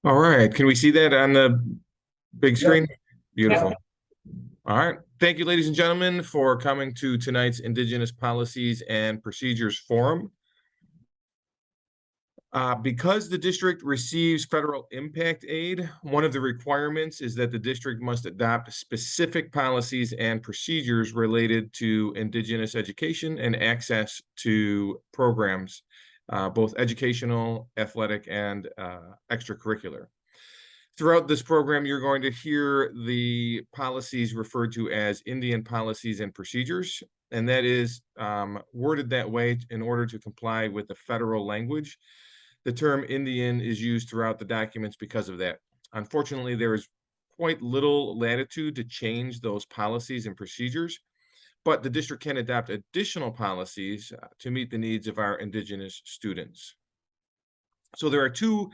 All right, can we see that on the big Yep. screen? Beautiful. Yep. All right. Thank you, ladies and gentlemen, for coming to tonight's Indigenous Policies and Procedures Forum. Because the district receives federal impact aid, one of the requirements is that the district must adopt specific policies and procedures related to Indigenous education and access to programs, both educational, athletic, and extracurricular. Throughout this program, you're going to hear the policies referred to as Indian policies and procedures, and that is worded that way in order to comply with the federal language. The term Indian is used throughout the documents because of that. Unfortunately, there is quite little latitude to change those policies and procedures, but the district can adopt additional policies to meet the needs of our Indigenous students. So there are two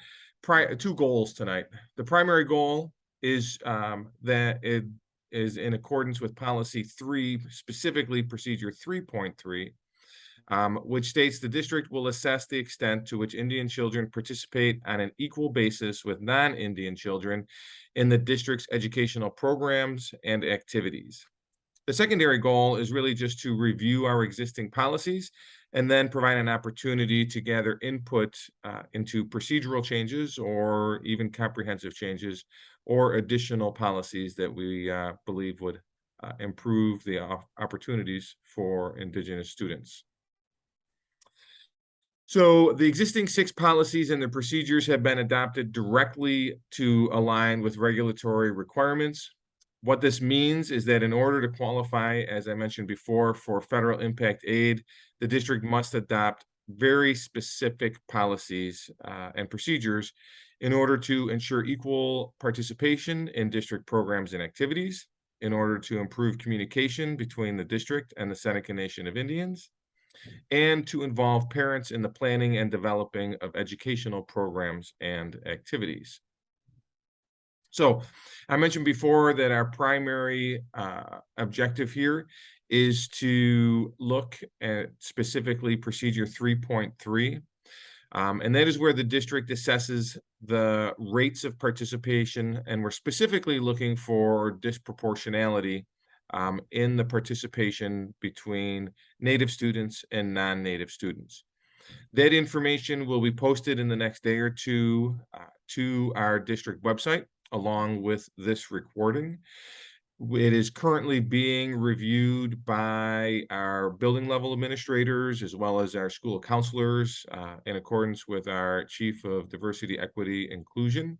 goals tonight. The primary goal is that it is in accordance with policy 3, specifically procedure 3.3, which states the district will assess the extent to which Indian children participate on an equal basis with non-Indian children in the district's educational programs and activities. The secondary goal is really just to review our existing policies and then provide an opportunity to gather input into procedural changes or even comprehensive changes or additional policies that we believe would improve the opportunities for Indigenous students. So the existing 6 policies and the procedures have been adopted directly to align with regulatory requirements. What this means is that in order to qualify, as I mentioned before, for federal impact aid, the district must adopt very specific policies and procedures in order to ensure equal participation in district programs and activities, in order to improve communication between the district and the Seneca Nation of Indians, and to involve parents in the planning and developing of educational programs and activities. So I mentioned before that our primary objective here is to look at specifically procedure 3.3. And that is where the district assesses the rates of participation, and we're specifically looking for disproportionality in the participation between Native students and non-Native students. That information will be posted in the next day or two to our district website, along with this recording. It is currently being reviewed by our building level administrators as well as our school counselors in accordance with our Chief of Diversity, Equity, Inclusion.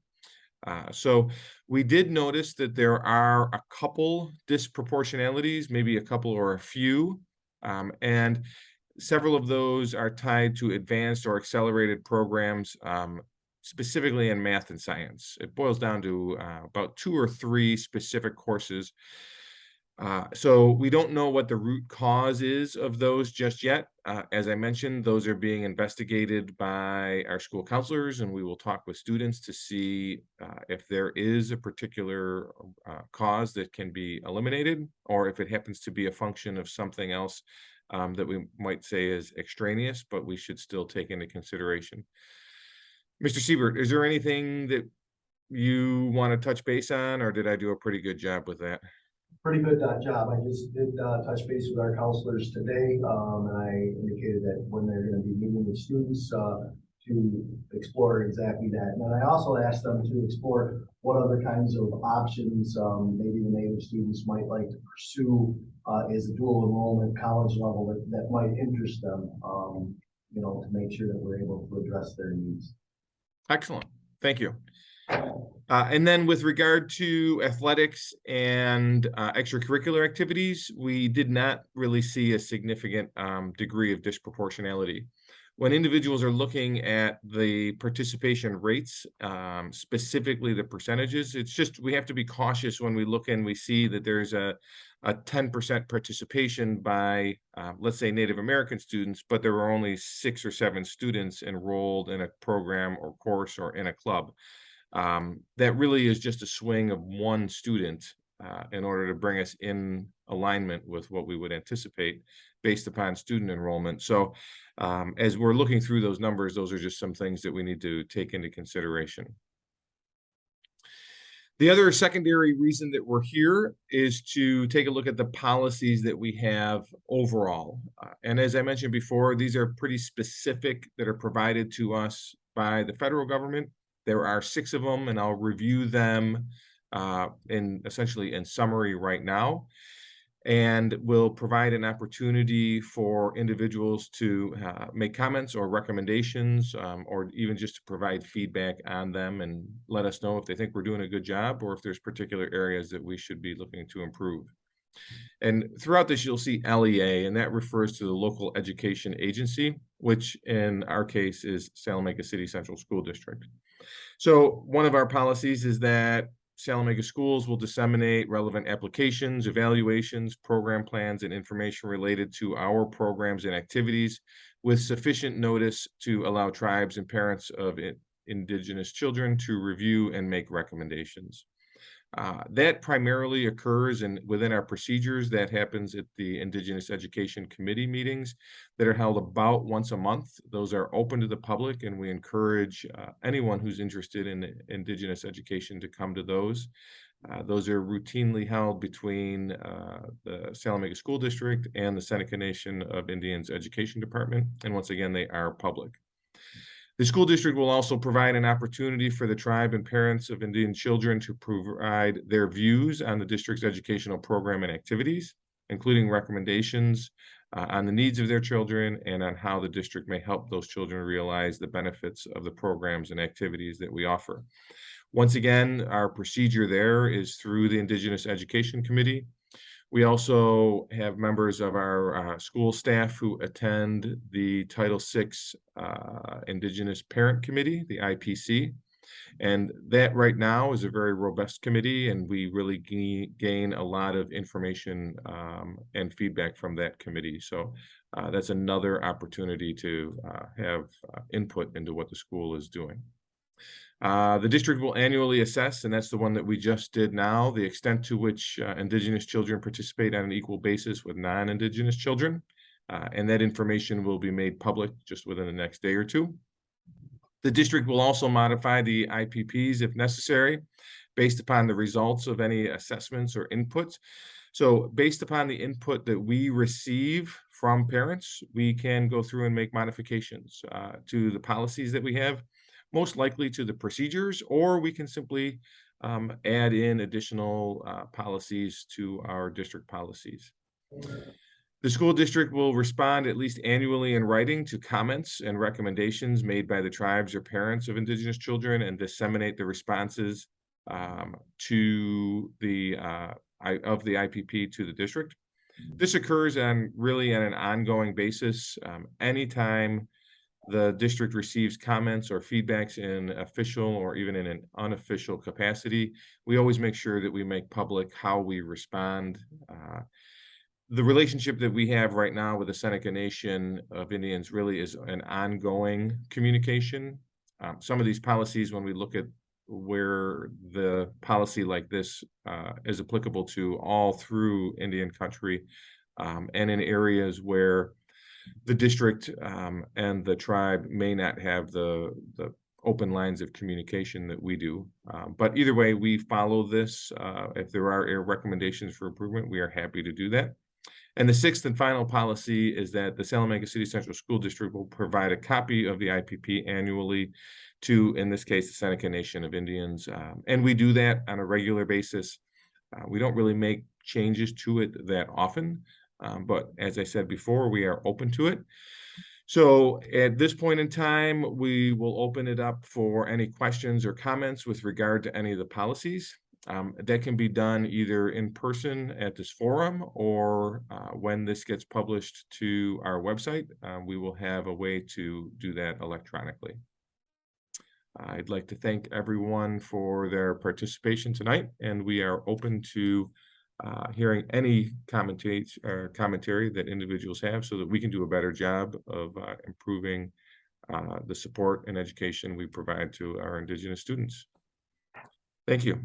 So we did notice that there are a couple disproportionalities, maybe a couple or a few, and several of those are tied to advanced or accelerated programs, specifically in math and science. It boils down to about 2 or 3 specific courses. So we don't know what the root cause is of those just yet. As I mentioned, those are being investigated by our school counselors, and we will talk with students to see if there is a particular cause that can be eliminated, or if it happens to be a function of something else that we might say is extraneous, but we should still take into consideration. Mr. Siebert, is there anything that you want to touch base on, or did I do a pretty good job with that? Pretty good job. I just did touch base with our counselors today, and I indicated that when they're going to be meeting with students to explore exactly that. And then I also asked them to explore what other kinds of options maybe the Native students might like to pursue as a dual enrollment college level that might interest them, to make sure that we're able to address their needs. Excellent. Thank you. And then with regard to athletics and extracurricular activities, we did not really see a significant degree of disproportionality. When individuals are looking at the participation rates, specifically the percentages, it's just we have to be cautious when we look and we see that there's a 10% participation by, let's say, Native American students, but there were only 6 or 7 students enrolled in a program or course or in a club. That really is just a swing of 1 student in order to bring us in alignment with what we would anticipate based upon student enrollment. So as we're looking through those numbers, those are just some things that we need to take into consideration. The other secondary reason that we're here is to take a look at the policies that we have overall. And as I mentioned before, these are pretty specific that are provided to us by the federal government. There are 6 of them, and I'll review them essentially in summary right now, and will provide an opportunity for individuals to make comments or recommendations, or even just to provide feedback on them and let us know if they think we're doing a good job or if there's particular areas that we should be looking to improve. And throughout this, you'll see LEA, and that refers to the local education agency, which in our case is Salamanca City Central School District. So one of our policies is that Salamanca schools will disseminate relevant applications, evaluations, program plans, and information related to our programs and activities with sufficient notice to allow tribes and parents of Indigenous children to review and make recommendations. That primarily occurs within our procedures. That happens at the Indigenous Education Committee meetings that are held about once a month. Those are open to the public, and we encourage anyone who's interested in Indigenous education to come to those. Those are routinely held between the Salamanca School District and the Seneca Nation of Indians Education Department, and once again, they are public. The school district will also provide an opportunity for the tribe and parents of Indian children to provide their views on the district's educational program and activities, including recommendations on the needs of their children and on how the district may help those children realize the benefits of the programs and activities that we offer. Once again, our procedure there is through the Indigenous Education Committee. We also have members of our school staff who attend the Title VI Indigenous Parent Committee, the IPC. And that right now is a very robust committee, and we really gain a lot of information and feedback from that committee. So that's another opportunity to have input into what the school is doing. The district will annually assess, and that's the one that we just did now, the extent to which Indigenous children participate on an equal basis with non-Indigenous children. And that information will be made public just within the next day or two. The district will also modify the IPPs if necessary, based upon the results of any assessments or inputs. So based upon the input that we receive from parents, we can go through and make modifications to the policies that we have, most likely to the procedures, or we can simply add in additional policies to our district policies. The school district will respond at least annually in writing to comments and recommendations made by the tribes or parents of Indigenous children and disseminate the responses to the IPP to the district. This occurs really on an ongoing basis. Anytime the district receives comments or feedbacks in official or even in an unofficial capacity, we always make sure that we make public how we respond. The relationship that we have right now with the Seneca Nation of Indians really is an ongoing communication. Some of these policies, when we look at where the policy like this is applicable to all through Indian country, and in areas where the district and the tribe may not have the open lines of communication that we do. But either way, we follow this. If there are recommendations for improvement, we are happy to do that. And the 6th and final policy is that the Salamanca City Central School District will provide a copy of the IPP annually to, in this case, the Seneca Nation of Indians. And we do that on a regular basis. We don't really make changes to it that often. But as I said before, we are open to it. So at this point in time, we will open it up for any questions or comments with regard to any of the policies. That can be done either in person at this forum or when this gets published to our website, we will have a way to do that electronically. I'd like to thank everyone for their participation tonight, and we are open to hearing any commentary that individuals have so that we can do a better job of improving the support and education we provide to our Indigenous students. Thank you.